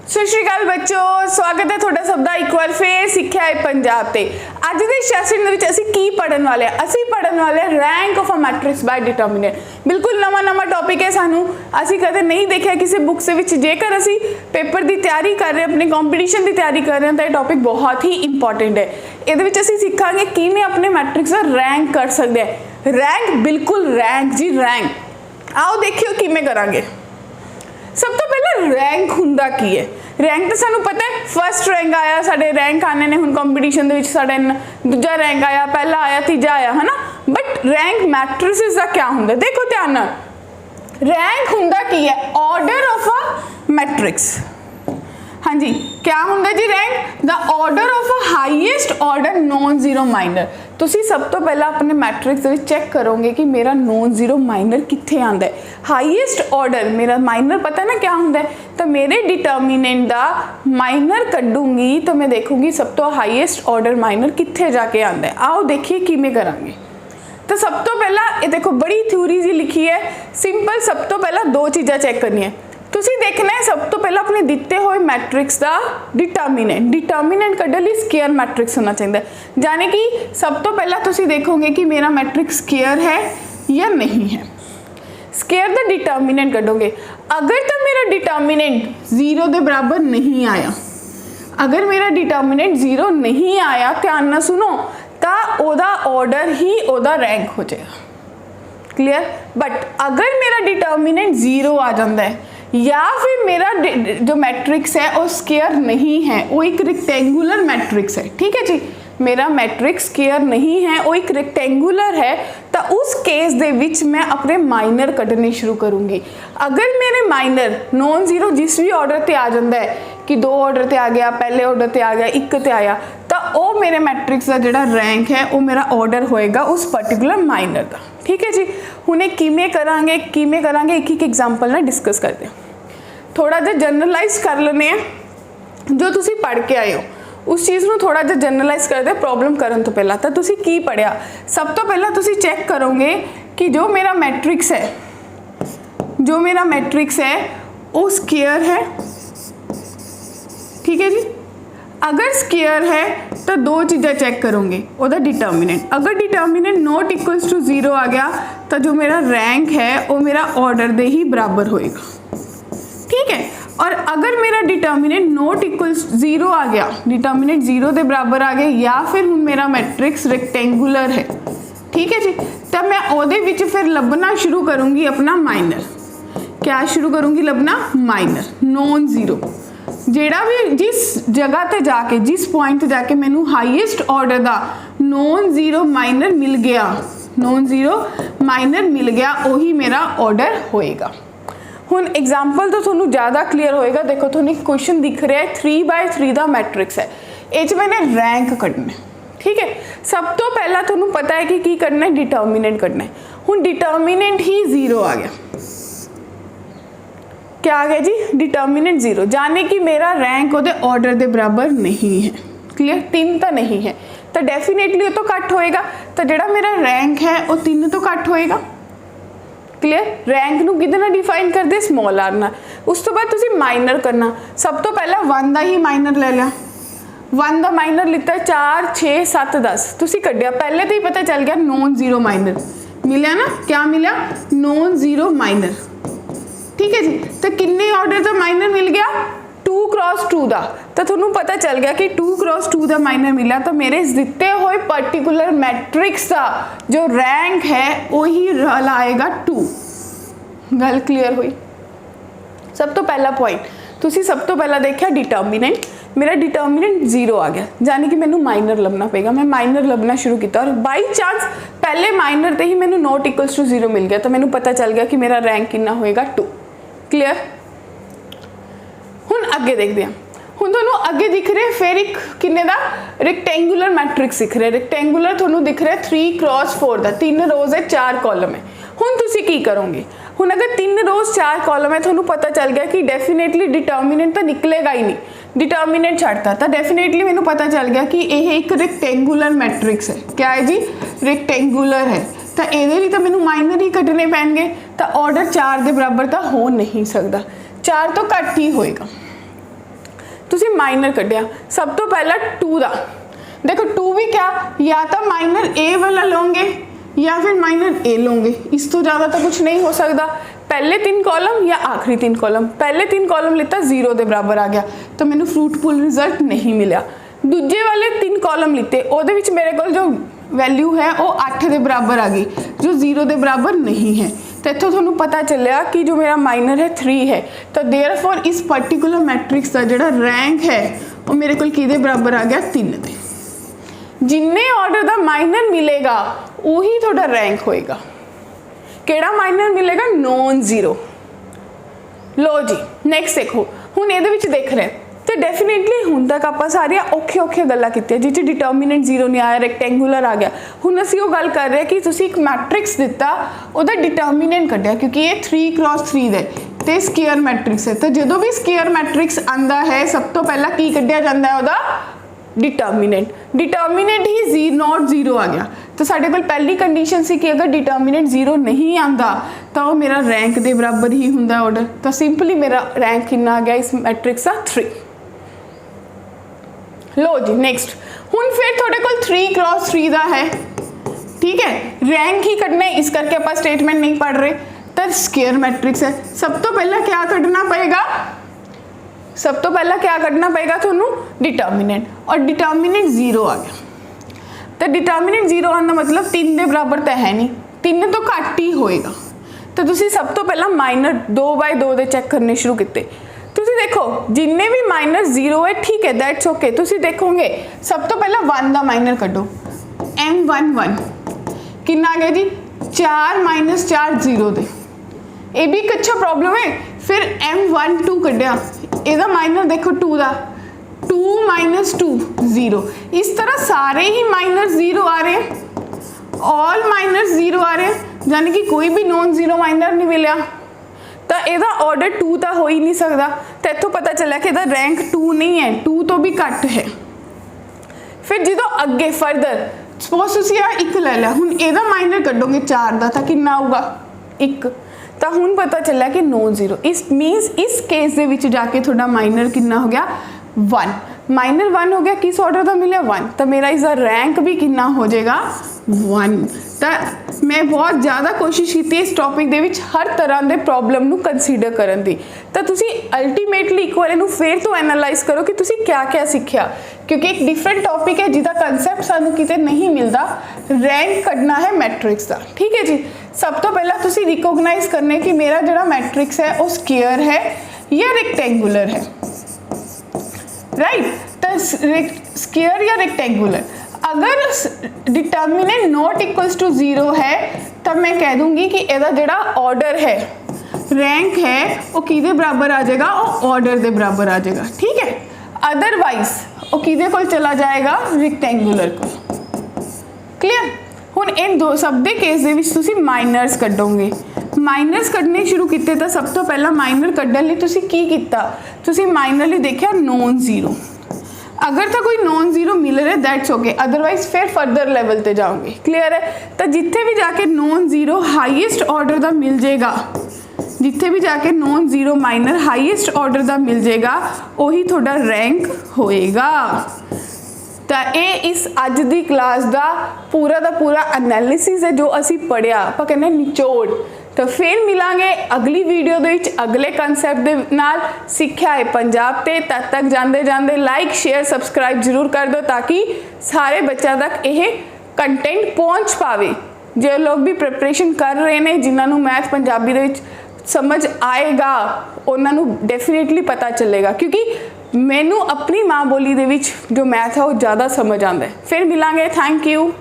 सत श्री अकाल बच्चों, स्वागत है थोड़ा सब दा एक बार फिर सिक्ख्या है पंजाब ते। अज दे सैशन दे विच असीं की पढ़न वाले हैं? असीं पढ़न वाले rank of a matrix bye determinant. बिल्कुल नवा टॉपिक है, सानू असीं कदे नहीं देखिया किसी बुक से विच। जेकर असीं पेपर की तैयारी कर रहे, अपने कॉम्पीटिशन की तैयारी कर रहे हैं तो यह टॉपिक बहुत ही इंपॉर्टेंट है। इहदे विच असीं सिखांगे किवें अपने मैट्रिक्स का रैंक कर सकते हैं। रैंक, बिल्कुल रैंक जी, रैंक। आओ देखियो किवें करांगे। सब तो पहले रैंक हुंदा की है? रैंक तो सानू पता है, फर्स्ट रैंक आया, साडे रैंक आने ने हुण कंपीटीशन दे विच, साडा दूजा रैंक आया, पहला आया, तीजा आया, है ना। बट रैंक मैट्रिसेस का क्या हुंदा? देखो ध्यान नाल, रैंक हुंदा की है? Order of a matrix. हाँ जी, क्या हुंदा जी rank? The order of a highest order non zero minor. तुसी सब तो पहला अपने मैट्रिक्स दे विच चेक करोगे कि मेरा नॉन जीरो माइनर कित्थे आंदा है। हाईएस्ट ऑर्डर, मेरा माइनर पता है ना क्या हुंदा है, तो मेरे डिटरमिनेंट दा माइनर कड्डूंगी तो मैं देखूंगी सब तो हाईएस्ट ऑर्डर माइनर कित्थे जाके आंदा है। आओ देखिए किवें करांगे। तो सब तो पहला ये देखो, बड़ी थ्योरी जी लिखी है, सिंपल। सब तो पहला दो चीज़ां चेक करनी है। तुसी देखना है सब तो पहला अपने दिते हुए मैट्रिक्स का डिटरमिनेंट कड्ढण लई स्केयर मैट्रिक्स होना चाहिए। यानी कि सब तो पहला तुसी देखोगे कि मेरा मैट्रिक्स स्केयर है या नहीं है। स्केयर दा डिटरमिनेंट कड्ढोगे। अगर तो मेरा डिटरमिनेंट जीरो के बराबर नहीं आया, अगर मेरा डिटरमिनेंट जीरो नहीं आया, ध्यान नाल सुनो, तो ओदा ऑर्डर ही ओदा रैंक हो जाएगा। क्लियर? बट अगर मेरा डिटरमिनेंट जीरो आ जाता है या फिर मेरा जो मैट्रिक्स है वो स्केयर नहीं है, वो एक रेक्टेंगुलर मैट्रिक्स है, ठीक है जी, मेरा मैट्रिक्स स्केयर नहीं है, वो एक रेक्टेंगुलर है, तो उस केस दे विच मैं अपने माइनर कटने शुरू करूँगी। अगर मेरे माइनर नॉन जीरो जिस भी ऑर्डर ते आ जाता है कि दो ऑर्डर ते आ गया, पहले ऑर्डर ते आ गया, एक ते आया, तो वो मेरे मैट्रिक्स का जिहड़ा रैंक है वो मेरा ऑर्डर होएगा उस पर्टिकुलर माइनर का। ठीक है जी। हुणे किवें करांगे एक एक एग्जाम्पल ना डिस्कस करते हैं। थोड़ा जिहा जनरलाइज कर लेने हैं। जो तुसी पढ़ के आए हो उस चीज़ को थोड़ा जिहा जनरलाइज करते प्रॉब्लम करन तो पहला। तो तुसी की पढ़िया? सब तो पहला तुसी चेक करोगे कि जो मेरा मैट्रिक्स है वो स्केयर है। ठीक है जी। अगर स्केयर है तो दो चीज़ें चेक करोगे, ओदा डिटरमिनेंट। अगर determinant not equals to zero आ गया तो जो मेरा रैंक है वो मेरा ऑर्डर दे ही बराबर होएगा। ठीक है। और अगर मेरा डिटरमिनेंट नॉट इक्वल्स जीरो आ गया, डिटरमिनेंट जीरो के बराबर आ गया, या फिर हुण मेरा मैट्रिक्स रेक्टेंगुलर है, ठीक है जी, तब मैं ओदे विच फिर लभना शुरू करूँगी अपना माइनर। क्या शुरू करूँगी लभना? Minor non zero. जेड़ा भी जिस जगह ते जाके, जिस पॉइंट जाके मैनू हाईएस्ट ऑर्डर का नॉन जीरो माइनर मिल गया, वही मेरा ऑर्डर होएगा। हुण एग्जाम्पल तो थोनू ज़्यादा क्लीयर होएगा। देखो थोनू क्वेश्चन दिख रहा है 3/3 का मैट्रिक्स है, ये मैंने रैंक कढ़ना है। ठीक है। सब तो पहला थोनू पता है कि करना है, डिटरमिनेंट कढ़ना है। हुण डिटरमिनेंट ही जीरो आ गया। क्या आ गया जी? डिटरमिनेंट जीरो, जाने कि मेरा रैंक ਉਹਦੇ ऑर्डर के बराबर नहीं है। क्लियर? 3 तो नहीं है तो डेफिनेटली वो तो घट होएगा। तो जोड़ा मेरा रैंक है वो 3 तो घट होएगा। क्लियर? रैंक नू किहदे नाल डिफाइन करते? स्मॉल आर नाल। उस तो बाद तुसीं माइनर करना। सब तो पहला 1 का ही माइनर ले लिया। 1 का माइनर लिता 4 6 7 10 तुसीं कढ़िया, पहले तो ही पता चल गया नॉन जीरो माइनर मिलिया ना। क्या मिला? Non zero minor. ठीक है जी। तो किन्ने ऑर्डर का माइनर मिल गया? 2 क्रॉस 2 का। तो थोनू पता चल गया कि 2 क्रॉस 2 का माइनर मिला, तो मेरे दिते हुए पर्टिकुलर मैट्रिक्स का जो रैंक है वही लाएगा 2। गल क्लीयर हुई? सब तो पहला पॉइंट तुसी सब तो पहला देखा डिटरमिनेंट, मेरा डिटरमिनेंट जीरो आ गया, यानी कि मैनू माइनर लभना पेगा। मैं माइनर लभना शुरू किया और बाई चांस पहले माइनर ते ही मैनू नॉट इक्वल्स टू जीरो मिल गया, तो मैनू पता चल गया कि मेरा रैंक कितना होएगा 2। क्लियर? हुण अगे देखते हैं। हुण तुहानू अगे दिख रहे फिर एक किन्ने दा रेक्टेंगुलर मैट्रिक्स दिख रहा। रेक्टेंगुलर तुहानू दिख रहा 3 क्रॉस 4 का, 3 रोज है 4 कॉलम है। हुण तुसी की करोगे? हुण अगर 3 रोज 4 कॉलम है, तुहानू पता चल गया कि डेफिनेटली डिटरमिनेंट तो निकलेगा ही नहीं, डिटरमिनेंट छड्डता, तो डेफिनेटली मैनू पता चल गया कि यह एक रेक्टेंगुलर मैट्रिक्स है। क्या है जी? रेक्टेंगुलर है। तो ये तो मैनू माइनर ही कटने पैणगे, तो ऑर्डर 4 के बराबर तो हो नहीं सकता, 4 तो घट ही होएगा। ਤੁਸੀਂ ਮਾਈਨਰ ਕੱਢਿਆ, ਸਭ ਤੋਂ ਪਹਿਲਾਂ 2 ਦਾ देखो 2 भी क्या या तो माइनर ए वाला लोगे या फिर माइनर ए लोगे, इस तो ज़्यादा तो कुछ नहीं हो सकता। पहले 3 कॉलम या आखिरी 3 कॉलम, पहले 3 कॉलम लिता 0 के बराबर आ गया तो मैंने फ्रूटफुल रिजल्ट नहीं मिला। दूजे वाले 3 कॉलम लिते ਉਹਦੇ ਵਿੱਚ मेरे को जो वैल्यू है वो 8 के बराबर आ गई जो 0 के बराबर नहीं है। तो इतों थोड़ा पता चलिया कि जो मेरा माइनर है 3 है, तो देयरफॉर इस पर्टिकुलर मैट्रिक्स का जो रैंक है वो मेरे को किहदे बराबर आ गया 3 के। जिन्ने ऑर्डर का माइनर मिलेगा उही थोड़ा रैंक होएगा। केड़ा माइनर मिलेगा? Non zero. लो जी नैक्सट देखो हुण इहदे विच देख रहे तो डेफिनेटली हुण तक आपां सारियां औखियां औखियां गल्लां कीतियां जिह च डिटर्मिनेंट जीरो नहीं आया, रैक्टेंगुलर आ गया। हुण असीं ओह गल कर रहे कि तुसीं एक मैट्रिक्स दिता उहदा डिटर्मिनेंट कढिया क्योंकि ये 3x3 दे ते स्केयर मैट्रिक्स है। तो जदों भी स्केयर मैट्रिक्स आंदा है सब तो पहला की कढिया जांदा है उहदा डिटर्मिनेंट। डिटर्मिनेंट ही नॉट जीरो आ गया तो साढ़े कोल पहली कंडीशन सी कि अगर डिटर्मिनेंट जीरो नहीं आता तो वो मेरा रैंक के बराबर ही हुंदा ऑर्डर। तो सिंपली मेरा रैंक कितना आ गया इस मैट्रिक्स का 3। लो जी नेक्स्ट हुण फिर थोड़े कोल 3x3 का है, ठीक है, रैंक ही कढ़ना है इस करके आप स्टेटमेंट नहीं पढ़ रहे। तो स्केयर मैट्रिक्स है, सब तो पहला क्या कढ़ना पएगा? सब तो पहला क्या कढ़ना पएगा थोनू? डिटर्मिनेंट, और डिटर्मिनेंट 0 आ गया। तो डिटर्मिनेंट 0 आने का मतलब 3 के बराबर तो है नहीं, 3 तो घट ही होएगा। तो तुसी सब तो पहला माइनर 2/2 दे चेक करने शुरू किए। तुसी देखो जिन्ने भी माइनर 0 है ठीक है दैट्स ओके। तुसी देखोगे सब तो पहला 1 का माइनर कढ़ो, M11 कितना आ गया जी 4 - 4 0 दे, ये भी एक अच्छा प्रॉब्लम है। फिर M12 कढ़िया, ਇਹਦਾ माइनर देखो 2 का 2 - 2 0, इस तरह सारे ही माइनर 0 आ रहे हैं, ऑल माइनर 0 आ रहे हैं, यानी कि कोई भी नॉन जीरो माइनर नहीं मिला। तो ਇਹਦਾ ऑर्डर 2 तो हो ही नहीं सकता। तो इतों पता चला कि ਇਹਦਾ रैंक 2 नहीं है, 2 तो भी घट है। फिर जो अगे फर्दर सपोज तुसीं आ 1 ले लिया, हुण ਇਹਦਾ माइनर कढ़ोगे 4 का तो कितना आऊगा 1, तो हुण पता चला कि नॉन जीरो। इस मीनस इस केस दे विच जाके थोड़ा माइनर कितना हो गया 1, माइनर 1 हो गया, किस ऑर्डर का मिले 1, तो मेरा इसका रैंक भी कितना हो जाएगा 1। तो मैं बहुत ज़्यादा कोशिश की इस टॉपिक दे विच हर तरह के प्रॉब्लम नू कंसीडर करन दी। तो तुसी अल्टीमेटली एक बार इनू फिर तो एनालाइज करो कि तुसी क्या क्या सीखिया, क्योंकि एक डिफरेंट टॉपिक है जिसका कंसैप्ट सानू किते नहीं मिलता। रैंक कढ़ना है मैट्रिक्स का, ठीक है जी। सब तो पहला तुसी रिकोगनाइज करने कि मेरा जो मैट्रिक्स है वो स्केयर है या रेक्टेंगुलर है, राइट। तो स्केयर या रेक्टेंगुलर, अगर डिटर्मिनेंट नॉट इक्वल्स टू 0 है तब मैं कह दूंगी कि ਇਹਦਾ ਜਿਹੜਾ ऑर्डर है रैंक है वो किदे बराबर आ जाएगा, वो ऑर्डर के बराबर आ जाएगा, ठीक है। अदरवाइज वो किदे कोल चला जाएगा रेक्टेंगुलर को। क्लियर। हुण इन दो सब दे केस दे विच तुसी माइनर्स कढोगे, माइनर्स कढ़ने शुरू किए तो सब तो पहला माइनर कढ़न लई तुसी की कीता, तुसी माइनर लई देखिया नॉन जीरो। अगर तो कोई नॉन जीरो मिल रहा है दैट्स ओके, अदरवाइज फिर फर्दर लेवल पे जाओगे। क्लियर है। तो जिथे भी जाके नॉन जीरो हाईएस्ट ऑर्डर का मिल जाएगा, जिथे भी जाके non zero minor highest order का मिल जाएगा वही थोड़ा रैंक होएगा। तो ये इस अज की क्लास का पूरा एनालिसिस है जो असी पढ़िया, आप कहने निचोड़। तो फिर मिलांगे अगली वीडियो दे विच अगले कंसैप्ट दे नाल। सिक्ख्या है पंजाब ते तद तक जांदे जांदे लाइक शेयर सबसक्राइब जरूर कर दो ताकि सारे बच्चों तक यह कंटेंट पहुँच पावे। जो लोग भी प्रिपरेशन कर रहे हैं, जिन्होंने मैथ पंजाबी दे विच समझ आएगा उन्होंने डेफिनेटली पता चलेगा, क्योंकि मैनू अपनी माँ बोली दे विच जो मैथ है वो ज़्यादा समझ आता है। फिर मिलांगे। Thank you.